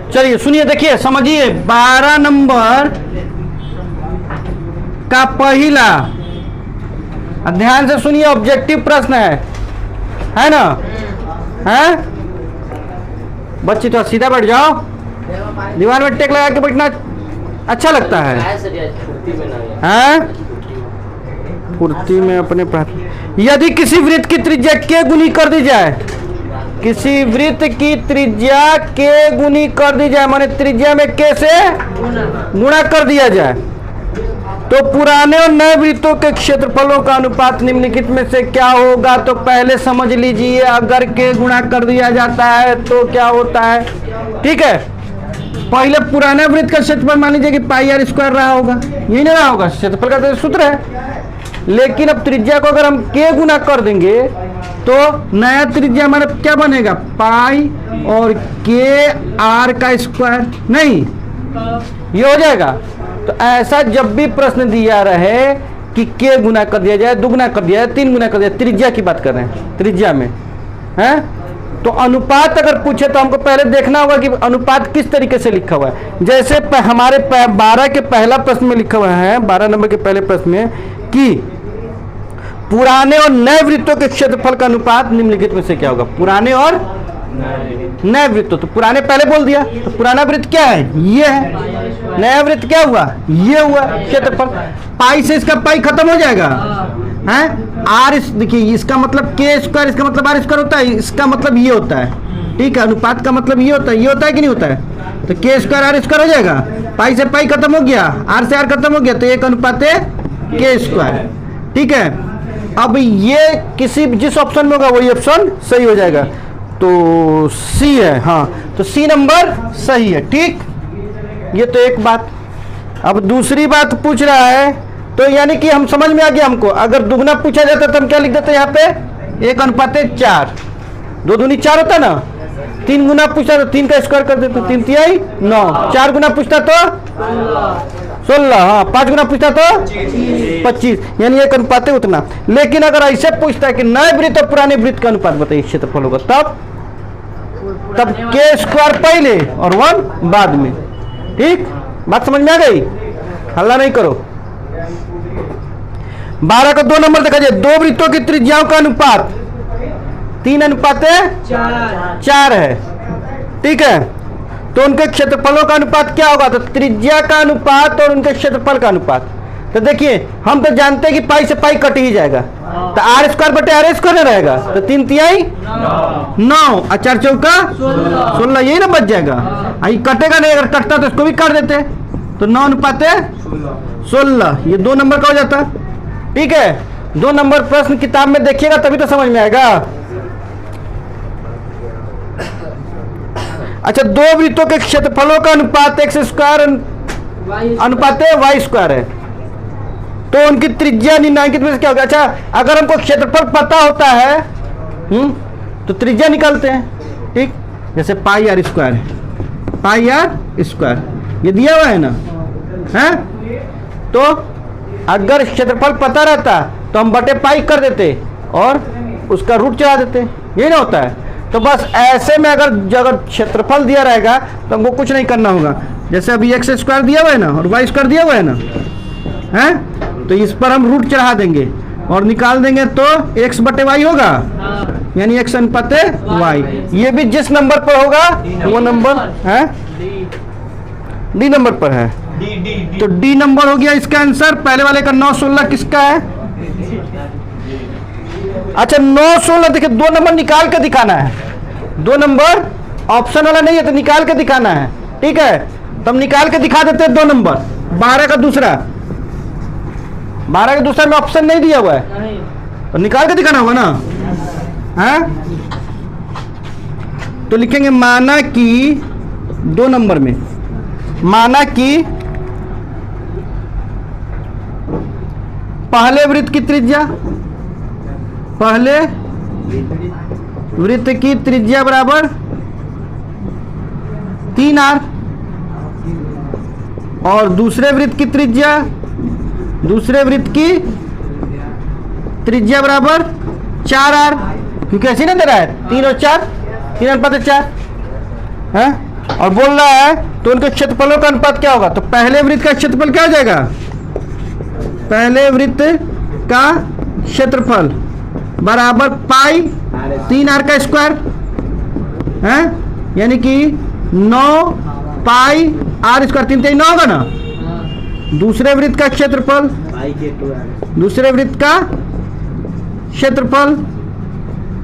चलिए सुनिए, देखिए समझिए, 12 नंबर का पहला, ध्यान से सुनिए, ऑब्जेक्टिव प्रश्न है ना? है बच्ची, तो सीधा बैठ जाओ, दीवार में टेक लगा के बैठना अच्छा लगता है। पूर्ति में अपने यदि किसी वृत्त की त्रिज्या के गुनी कर दी जाए, किसी वृत्त की त्रिज्या के गुनी कर दी जाए, माने त्रिज्या में के से गुणा कर दिया जाए, तो पुराने और नए वृत्तों के क्षेत्रफलों का अनुपात निम्नलिखित में से क्या होगा? तो पहले समझ लीजिए, अगर के गुणा कर दिया जाता है तो क्या होता है? ठीक है, पहले पुराने वृत्त का क्षेत्रफल मान लीजिए कि पाई आर स्क्वायर रहा होगा, यही नहीं रहा होगा, क्षेत्रफल का तो सूत्र है। लेकिन अब त्रिज्या को अगर हम के गुना कर देंगे तो नया त्रिज्या हमारा क्या बनेगा? पाई और के आर का स्क्वायर, नहीं ये हो जाएगा। तो ऐसा जब भी प्रश्न दिया रहे कि के गुना कर दिया जाए, दुगुना कर दिया जाए, तीन गुना कर दिया, त्रिज्या की बात कर रहे हैं, त्रिज्या में है, तो अनुपात अगर पूछे तो हमको पहले देखना होगा कि अनुपात किस तरीके से लिखा हुआ है। जैसे हमारे 12 के पहला प्रश्न में लिखा हुआ है, 12 नंबर के पहले प्रश्न में कि पुराने और नए वृत्तों के क्षेत्रफल का अनुपात निम्नलिखित में से क्या होगा? पुराने और नए वृत्तों, तो पुराने पहले बोल दिया, तो पुराना वृत्त क्या है? ये है। नया वृत्त क्या हुआ? ये हुआ क्षेत्रफल। पाई से इसका पाई खत्म हो जाएगा, हैं? आर, देखिए इसका मतलब के स्क्वायर, इसका मतलब आर स्क्वायर होता है, इसका मतलब ये होता है। ठीक है, अनुपात का मतलब ये होता है, ये होता है कि नहीं होता है? तो के स्क्वायर आर स्क्वायर हो जाएगा, पाई से पाई खत्म हो गया, आर से आर खत्म हो गया, तो एक अनुपात है के स्क्वायर। ठीक है, अब ये किसी जिस ऑप्शन में होगा वही ऑप्शन सही हो जाएगा, तो सी है। हाँ, तो सी नंबर सही है। ठीक, ये तो एक बात। अब दूसरी बात पूछ रहा है, तो यानी कि हम समझ में आ गया हमको, अगर दुगना पूछा जाता तो हम क्या लिख देते यहाँ पे? 1:4, 2 दूनी 4 होता ना, 3 गुना पूछता तो 3 का स्क्वायर कर देते, 3 तिहाई 9, 4 गुना पूछता तो 16, हाँ 5 गुना पूछता तो 25, यानी 1:, उतना। लेकिन अगर ऐसे पूछता है कि नए वृत्त और पुराने वृत्त का अनुपात बताइए क्षेत्रफल होगा, तब के स्क्वायर पहले और 1 बाद में। ठीक, बात समझ में आ गई? हल्ला नहीं करो। 12 का 2 नंबर देखा जाए, 2 वृत्तों की त्रिज्याओं का अनुपात 3:4 है। ठीक है, तो उनके क्षेत्रफलों का अनुपात क्या होगा? तो त्रिज्या का अनुपात और उनके क्षेत्रफल का अनुपात। तो देखिए, हम तो जानते हैं कि पाई से पाई कट ही जाएगा, तो आर स्क्वायर बटे आर स्क्वायर रहेगा, तो 3 तिहाई 9 और 4 चौका 16, यही ना बच जाएगा। ये कटेगा नहीं, अगर कटता तो इसको भी काट देते, तो 9:16, ये 2 नंबर का हो जाता। ठीक है, 2 नंबर प्रश्न किताब में देखिएगा तभी तो समझ में आएगा। अच्छा, 2 वृत्तों के क्षेत्रफलों का अनुपात x स्क्वायर अनुपात y स्क्वायर है, तो उनकी त्रिज्या निम्नलिखित में से क्या होगा? अच्छा, अगर हमको क्षेत्रफल पता होता है तो त्रिज्या निकालते हैं। ठीक, जैसे पाई आर स्क्वायर है, पाई आर स्क्वायर ये दिया हुआ है ना, है? तो अगर क्षेत्रफल पता रहता तो हम बटे पाई कर देते और उसका रूट चढ़ा देते, यही ना होता है। तो बस ऐसे में अगर क्षेत्रफल दिया रहेगा तो हमको कुछ नहीं करना होगा। जैसे अभी एक्स स्क्वायर दिया हुआ है ना और वाई स्क्वायर दिया हुआ है ना, हैं? तो इस पर हम रूट चढ़ा देंगे और निकाल देंगे तो एक्स बटे वाई होगा, यानी एक्स अनुपात वाई। ये भी जिस नंबर पर होगा वो नंबर है, डी नंबर पर है, तो डी नंबर हो गया इसका आंसर। पहले वाले का 9:16 किसका है? अच्छा, 9:16 देखिए, 2 नंबर निकाल के दिखाना है, 2 नंबर ऑप्शन वाला नहीं है, तो निकाल के दिखाना है। ठीक है, तो हम निकाल के दिखा देते हैं 2 नंबर। 12 का दूसरा में ऑप्शन नहीं दिया हुआ है, तो निकाल के दिखाना होगा ना, है? तो लिखेंगे माना कि 2 नंबर में, माना कि पहले वृत्त की त्रिज्या, पहले वृत्त की त्रिज्या बराबर 3r और दूसरे वृत्त की त्रिज्या बराबर 4r, क्योंकि ऐसे ना दे रहा है 3 और 4, 3 अनुपात 4 है। और बोल रहा है तो उनके क्षेत्रफलों का अनुपात क्या होगा? तो पहले वृत्त का क्षेत्रफल क्या हो जाएगा? पहले वृत्त का क्षेत्रफल बराबर पाई 3r का स्क्वायर है, यानी कि 9 पाई r स्क्वायर, 3 3 9 होगा ना। दूसरे वृत्त का क्षेत्रफल, दूसरे वृत्त का क्षेत्रफल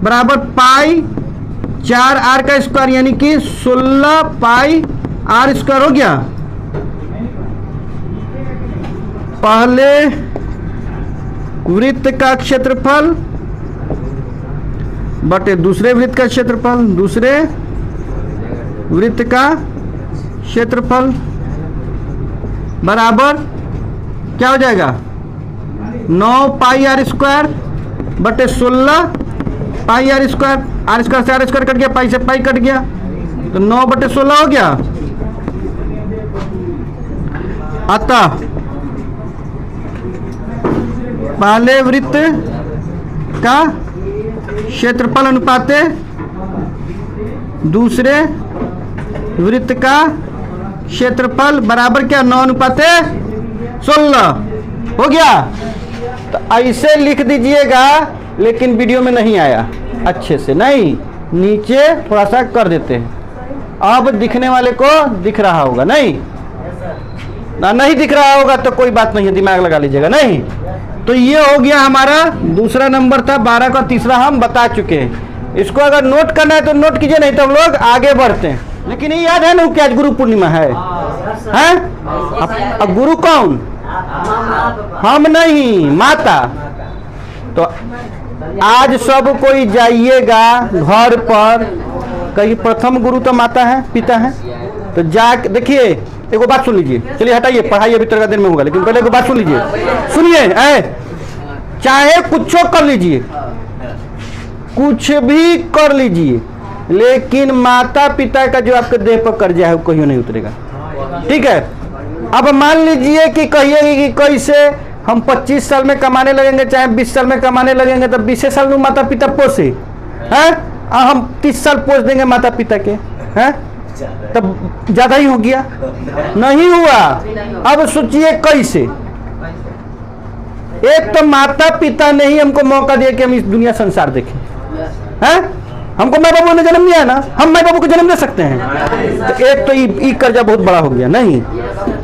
बराबर पाई 4r का स्क्वायर, यानी कि 16 पाई r स्क्वायर हो गया। पहले वृत्त का क्षेत्रफल बटे दूसरे वृत्त का क्षेत्रफल, दूसरे वृत्त का क्षेत्रफल बराबर क्या हो जाएगा? 9 पाई r स्क्वायर बटे 16 पाई r स्क्वायर। r स्क्वायर से r स्क्वायर कट गया, पाई से पाई कट गया, तो 9 बटे 16 हो गया। अतः पहले वृत्त का क्षेत्रफल अनुपाते दूसरे वृत्त का क्षेत्रफल बराबर क्या? 9 अनुपाते 16 हो गया। तो ऐसे लिख दीजिएगा, लेकिन वीडियो में नहीं आया अच्छे से, नहीं नीचे थोड़ा सा कर देते हैं। अब दिखने वाले को दिख रहा होगा, नहीं ना, नहीं दिख रहा होगा तो कोई बात नहीं है, दिमाग लगा लीजिएगा। नहीं तो ये हो गया हमारा दूसरा नंबर था, 12 का तीसरा हम बता चुके हैं। इसको अगर नोट करना है तो नोट कीजिए, नहीं तो हम लोग आगे बढ़ते हैं। लेकिन ये याद है ना कि आज गुरु पूर्णिमा है, हैं? अब गुरु कौन? हम नहीं, माता। तो आज सब कोई जाइएगा घर पर, कहीं प्रथम गुरु तो माता है, पिता है। तो जा देखिए, एक बात सुन लीजिए, चलिए हटाइए, पढ़ाई अभी थोड़ा देर में होगा, लेकिन पहले एक बात सुन लीजिए, सुनिए। चाहे कुछ कर लीजिए, कुछ भी कर लीजिए, लेकिन माता पिता का जो आपके देह पर कर्जा है वो कहीं नहीं उतरेगा, ठीक है? अब मान लीजिए कि कहिए कि कैसे हम 25 साल में कमाने लगेंगे, चाहे 20 साल में कमाने लगेंगे, तो 20 साल में माता पिता पोसे हैं, हम 30 साल पोस देंगे माता पिता के, हैं? तब ज्यादा ही हो गया, नहीं हुआ। अब सोचिए कैसे, एक तो माता पिता ने ही हमको मौका दिया कि हम इस दुनिया संसार देखें, हैं? हमको माँ बाबू ने जन्म दिया ना, हम माँ बाबू को जन्म दे सकते हैं। तो एक तो ये कर्जा बहुत बड़ा हो गया। नहीं,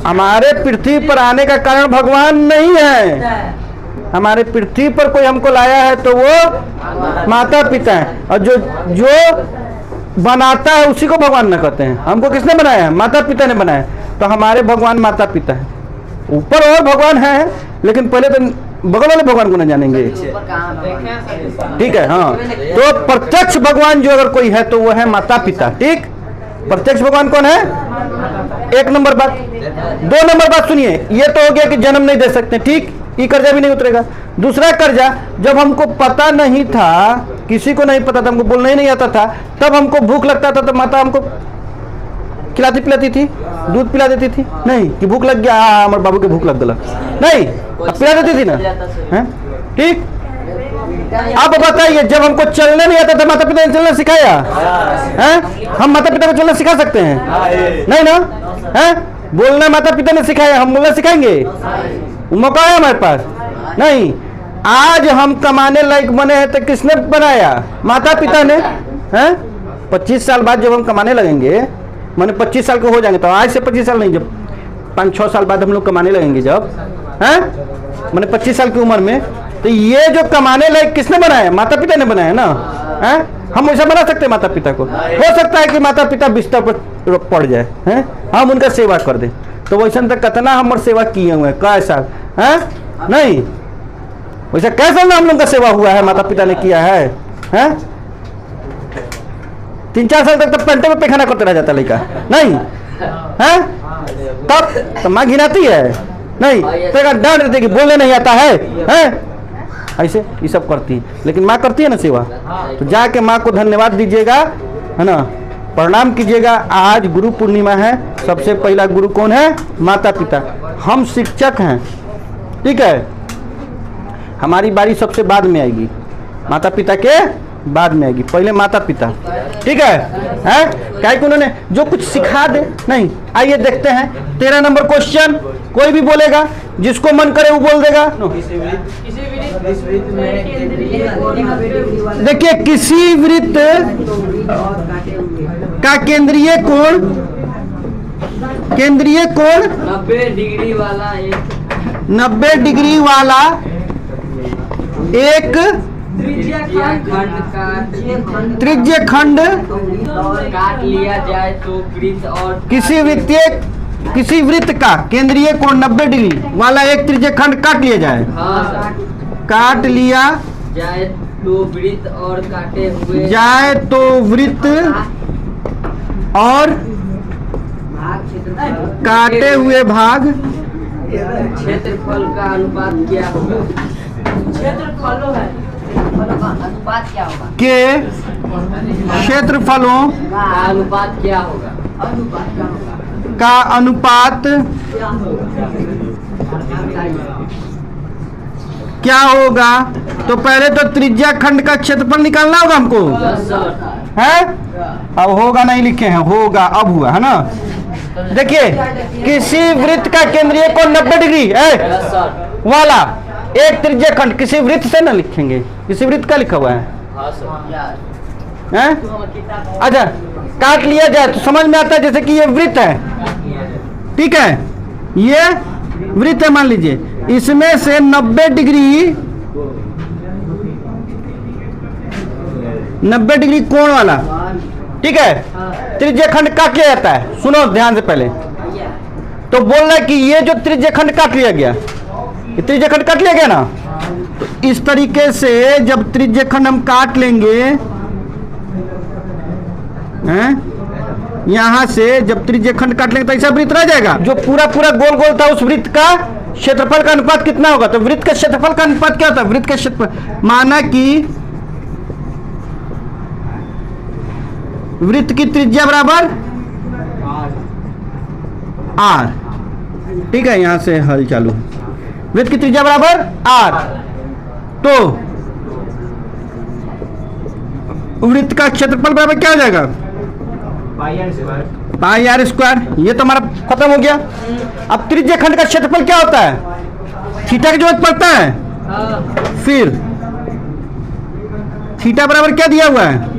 हमारे पृथ्वी पर आने का कारण भगवान नहीं है, हमारे पृथ्वी पर कोई हमको लाया है तो वो माता पिता है, और जो बनाता है उसी को भगवान न कहते हैं। हमको किसने बनाया है? माता पिता ने बनाया। तो हमारे भगवान माता पिता है, ऊपर और भगवान है, लेकिन पहले तो बगल वाले भगवान को न जानेंगे, ठीक है? हाँ, तो प्रत्यक्ष भगवान जो अगर कोई है तो वो है माता पिता, ठीक? प्रत्यक्ष भगवान कौन है? एक नंबर बात। 2 नंबर बात सुनिए, ये तो हो गया कि जन्म नहीं दे सकते, ठीक? ये कर्जा भी नहीं उतरेगा। दूसरा कर्जा, जब हमको पता नहीं था, किसी को नहीं पता था, हमको बोलना ही नहीं आता था, तब हमको भूख लगता था तो माता हमको खिलाती पिलाती थी, दूध पिला देती थी। नहीं कि भूख लग गया, हमारे बाबू के भूख लग गया, नहीं, पिला देती थी ना, हैं? ठीक? अब बताइए, जब हमको चलने नहीं आता था, माता पिता ने चलना सिखाया हैं? हम माता पिता को चलना सिखा सकते हैं? नहीं ना, हैं? बोलना माता पिता ने सिखाया, हम बोलना सिखाएंगे? मौका है हमारे पास? नहीं। आज हम कमाने लायक बने हैं तो किसने बनाया? माता पिता ने, हैं? 25 साल बाद जब हम कमाने लगेंगे, माने 25 साल के हो जाएंगे, तो आज से 25 साल नहीं, जब 5-6 साल बाद हम लोग कमाने लगेंगे, जब, हैं? माने 25 साल की उम्र में, तो ये जो कमाने लायक किसने बनाया? माता पिता ने बनाया ना, हैं? हम वैसा बना सकते हैं माता पिता को? हो सकता है कि माता पिता बिस्तर पर पड़ जाए, हैं? हम उनका सेवा कर दें, तो वैसा तक कितना हमारे सेवा किए हुए हैं, कैसा, हैं? नहीं, वैसा कैसा ना हम लोग का सेवा हुआ है, माता पिता ने किया है, हैं? 3-4 साल तक तो पेंटे में पैखाना करते रह जाता लड़का, नहीं, हैं? तब तो माँ घिनाती है, नहीं तो डांट देती कि बोलने नहीं आता है, हैं? ऐसे ये सब करती है, लेकिन माँ करती है ना सेवा, तो जाके माँ को धन्यवाद दीजिएगा, है ना, प्रणाम कीजिएगा। आज गुरु पूर्णिमा है, सबसे पहला गुरु कौन है? माता पिता। हम शिक्षक हैं, ठीक है? हमारी बारी सबसे बाद में आएगी, माता पिता के बाद में आएगी, पहले माता पिता। ठीक है, हैं क्या कि उन्होंने जो कुछ सिखा दे नहीं। आइए देखते हैं 13 नंबर क्वेश्चन। कोई भी बोलेगा, जिसको मन करे वो बोल देगा। देखिए, किसी वृत्त का केंद्रीय कोण 90 डिग्री वाला एक त्रिज्य खंड काट लिया जाए तो वृत्त और किसी वृत्त का केंद्रीय कोण 90 डिग्री वाला एक त्रिज्य खंड काट लिया जाए। काट लिया जाए तो वृत्त और काटे हुए भाग क्षेत्रफल का अनुपात क्या होगा? के क्षेत्रफलों का अनुपात क्या होगा? का अनुपात क्या होगा? तो पहले तो त्रिज्या खंड का क्षेत्रफल निकालना होगा हमको, है? अब होगा नहीं लिखे हैं, होगा अब हुआ है ना। देखिए, किसी वृत्त का केंद्रीय कोण 90 डिग्री वाला एक त्रिज्या खंड, किसी वृत्त से ना लिखेंगे, किसी वृत्त का लिखा हुआ है, हैं? अच्छा, काट लिया जाए तो समझ में आता है जैसे कि ये वृत्त है, ठीक है, ये वृत्त है मान लीजिए, इसमें से 90 डिग्री कोण वाला, ठीक है, त्रिज्य खंड काट लिया जाता है। सुनो ध्यान से पहले, तो बोल रहा है कि ये जो त्रिज्य खंड काट लिया गया, ये त्रिज्य खंड काट लिया गया ना, तो इस तरीके से जब त्रिज्य खंड हम काट लेंगे, हैं, यहां से जब त्रिज्य खंड काट लेंगे तो ऐसा वृत्त रह जाएगा। जो पूरा गोल गोल था, उस वृत्त का क्षेत्रफल का अनुपात कितना होगा? तो वृत्त के क्षेत्रफल का अनुपात क्या होता है? वृत्त के क्षेत्रफल, माना कि वृत्त की त्रिज्या बराबर r, ठीक है, यहां से हल चालू है। वृत्त की त्रिज्या बराबर r, तो वृत्त का क्षेत्रफल बराबर क्या हो जाएगा? पाई आर स्क्वायर। ये तो हमारा खत्म हो गया। अब त्रिज्य खंड का क्षेत्रफल क्या होता है? थीटा की जरूरत पड़ता है। फिर थीटा बराबर क्या दिया हुआ है?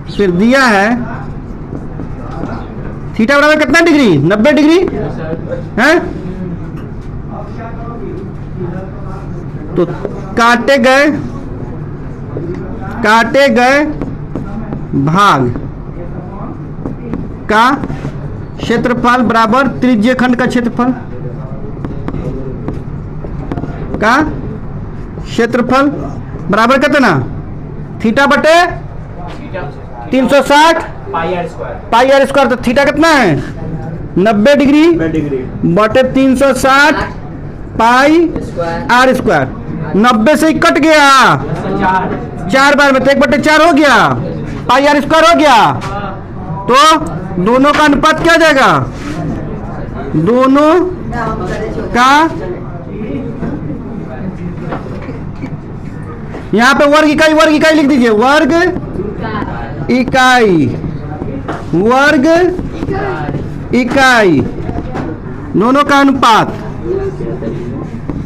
फिर दिया है थीटा बराबर कितना डिग्री? 90 डिग्री है। तो काटे गए भाग का क्षेत्रफल बराबर त्रिज्य खंड का क्षेत्रफल बराबर कितना? थीटा बटे 360 पाई आर स्क्वायर। तो थीटा कितना है? 90 डिग्री बटे 360 पाई आर स्क्वायर। 90 से ही कट गया 4 बार में, तो 1/4 हो गया, पाई आर स्क्वायर हो गया। तो दोनों का अनुपात क्या जाएगा? दोनों का, यहाँ पे वर्ग इकाई लिख दीजिए, वर्ग इकाई दोनों का अनुपात।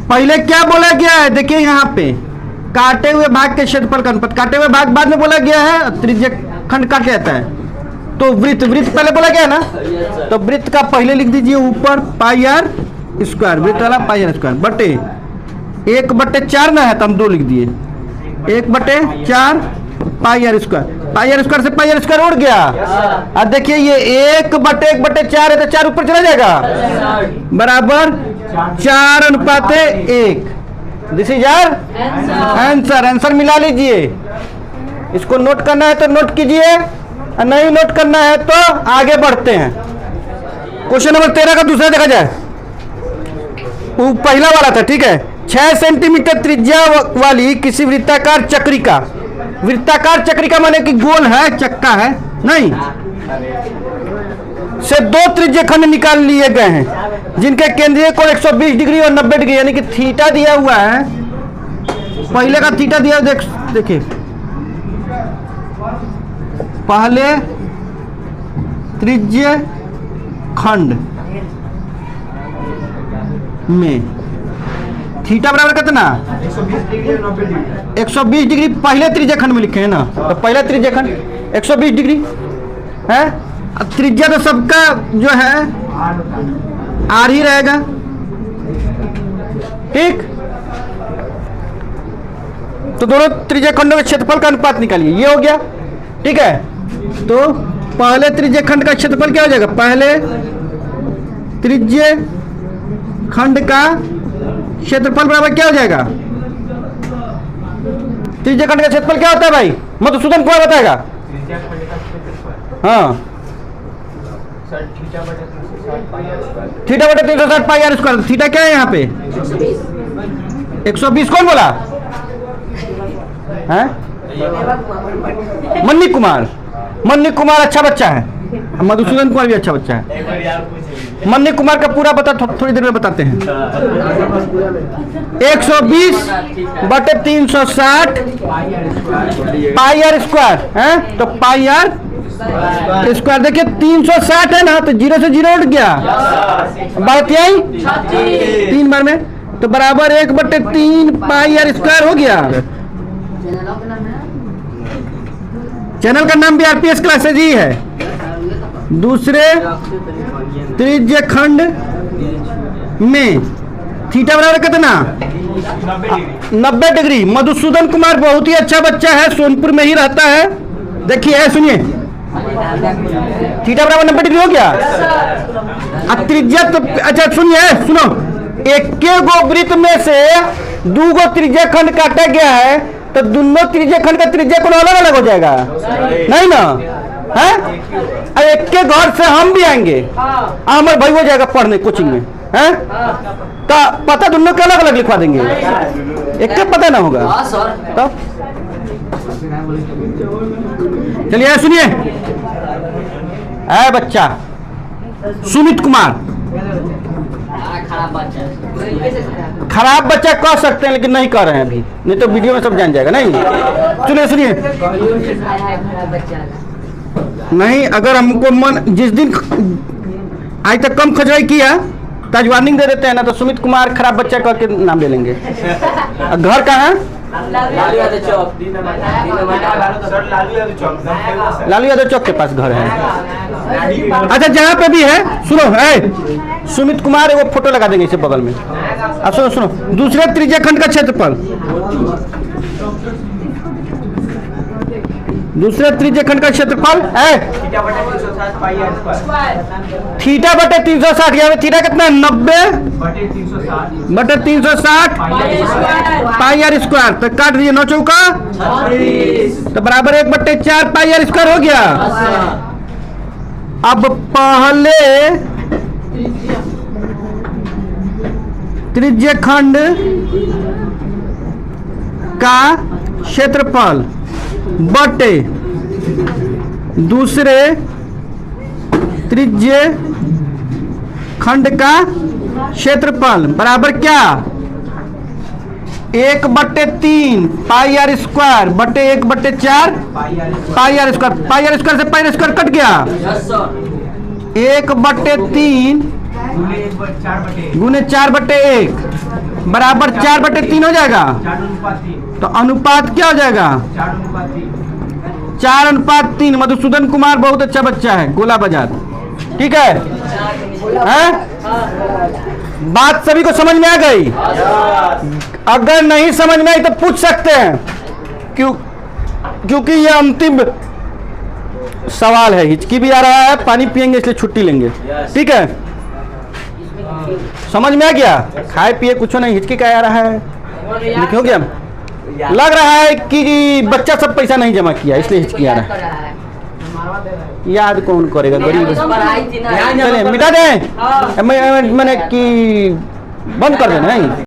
पहले क्या बोला गया है? देखिए यहाँ पे काटे हुए भाग के क्षेत्रफल का अनुपात। काटे हुए भाग बाद में बोला गया है, त्रिज्य खंड काट जाता है। तो वृत्त पहले बोला गया ना, तो वृत्त का पहले लिख दीजिए ऊपर पाई आर स्क्वायर, वृत्त वाला पाई आर स्क्वायर बटे 1/4 ना है तो हम 2 लिख दिए, 1/4 pi R square. Pi R square से पाई आर स्क्वायर उड़ गया। अब देखिए ये 1/4 है तो 4 ऊपर चला जाएगा, बराबर 4:1। दिस इज आवर आंसर मिला लीजिए। इसको नोट करना है तो नोट कीजिए, और नहीं नोट करना है तो आगे बढ़ते हैं। क्वेश्चन नंबर 13 का दूसरा देखा जाए। वो पहला वाला था, ठीक है। 6 सेंटीमीटर त्रिज्या वाली किसी वृत्ताकार चक्रिका माने कि गोल है, चक्का है नहीं, से 2 त्रिज्य खंड निकाल लिए गए हैं जिनके केंद्रीय कोण 120 डिग्री और 90 डिग्री, यानी कि थीटा दिया हुआ है। पहले का थीटा दिया, देखिए पहले त्रिज्य खंड में थीटा बराबर कितना 120 डिग्री पहले त्रिज्या खंड में लिखे हैं ना, तो पहला त्रिज्या खंड 120 डिग्री है। अब त्रिज्या तो सबका जो है आर ही रहेगा, ठीक। तो दोनों त्रिज्या खंडों के क्षेत्रफल का अनुपात निकालिए, ये हो गया, ठीक है। तो पहले त्रिज्या खंड का क्षेत्रफल क्या हो जाएगा, पहले त्रिज्य खंड का क्षेत्रफल बराबर क्या हो जाएगा, त्रिज्या खंड का क्षेत्रफल क्या होता है भाई, मधुसूदन कौन बताएगा। हाँ, थीटा बटे 360 पाई आर स्क्वायर। थीटा क्या है यहाँ पे 120, कौन बोला है, मन्नी कुमार। मन्नी कुमार अच्छा बच्चा है, मधुसूदन कुमार भी अच्छा बच्चा है। मन्नी कुमार का पूरा बता थोड़ी देर में बताते हैं। 120 बटे 360 पाई आर स्क्वायर है, तो पाई आर स्क्वायर देखिए 360 है ना, तो 0 से 0 उठ गया, बात यही 3 बार में, तो बराबर 1/3 पाई आर स्क्वायर हो गया। चैनल का नाम भी आरपीएस क्लासेज ही है। दूसरे त्रिज्य खंड में थीटा बराबर कितना 90 डिग्री। मधुसूदन कुमार बहुत ही अच्छा बच्चा है, सोनपुर में ही रहता है। देखिए सुनिए, थीटा बराबर 90 डिग्री हो गया। अब त्रिज्या तो अच्छा सुनिए, सुनो, एक गो वृत्त में से 2 गो त्रिज्या खंड काटा गया है, तो दोनों त्रिज्या खंड का त्रिज्या कोण अलग अलग हो जाएगा, नहीं ना है। एक के घर से हम भी आएंगे, हमारे भाई हो जाएगा पढ़ने कोचिंग में है, तो पता दोनों के अलग अलग लिखवा देंगे, एक के पता ना होगा। तो चलिए सुनिए, बच्चा सुमित कुमार खराब बच्चा कह सकते हैं, लेकिन नहीं कह रहे हैं अभी, नहीं तो वीडियो में सब जान जाएगा। नहीं सुनिए सुनिए, नहीं अगर हमको मन जिस दिन आज तक कम खजराई किया तो आज वार्निंग दे देते हैं ना, तो सुमित कुमार खराब बच्चा कह के नाम ले लेंगे। घर कहाँ है, लालू यादव चौक के पास घर है। अच्छा जहाँ पे भी है, सुनो सुमित कुमार वो फोटो लगा देंगे इसे बगल में। अब सुनो सुनो, दूसरे त्रिज्या खंड का क्षेत्रफल, दूसरे त्रिज्य खंड का क्षेत्रफल है थीटा बटे 360। यहाँ थीटा कितना है 90 बटे 360 पाई आर स्क्वायर। तो काट दिए 9 चौका, तो बराबर 1/4 पाई आर स्क्वायर हो गया। अब पहले त्रिज्य खंड का क्षेत्रफल बटे दूसरे त्रिज्य खंड का क्षेत्रफल बराबर क्या 1/3 पाई आर स्क्वायर बटे 1/4 pi R square. Pi R square से पाई आर स्क्वायर कट गया, 1/3 गुने 4/1 बराबर 4/3 हो जाएगा। तो अनुपात क्या हो जाएगा 4:3। मधुसूदन कुमार बहुत अच्छा बच्चा है, गोला बाजार, ठीक है? बात सभी को समझ में आ गई? अगर नहीं समझ में आई तो पूछ सकते हैं, क्योंकि ये अंतिम सवाल है। हिचकी भी आ रहा है, पानी पिएंगे इसलिए छुट्टी लेंगे, ठीक है? समझ में आ गया? खाए पिए कुछ नहीं, हिचकी का आ रहा है, हो गया? लग रहा है कि बच्चा सब पैसा नहीं जमा किया इसलिए हिचकी आ रहा है। याद कौन करेगा, गरीब। चले मिटा दें, मैंने कि बंद कर देना। नहीं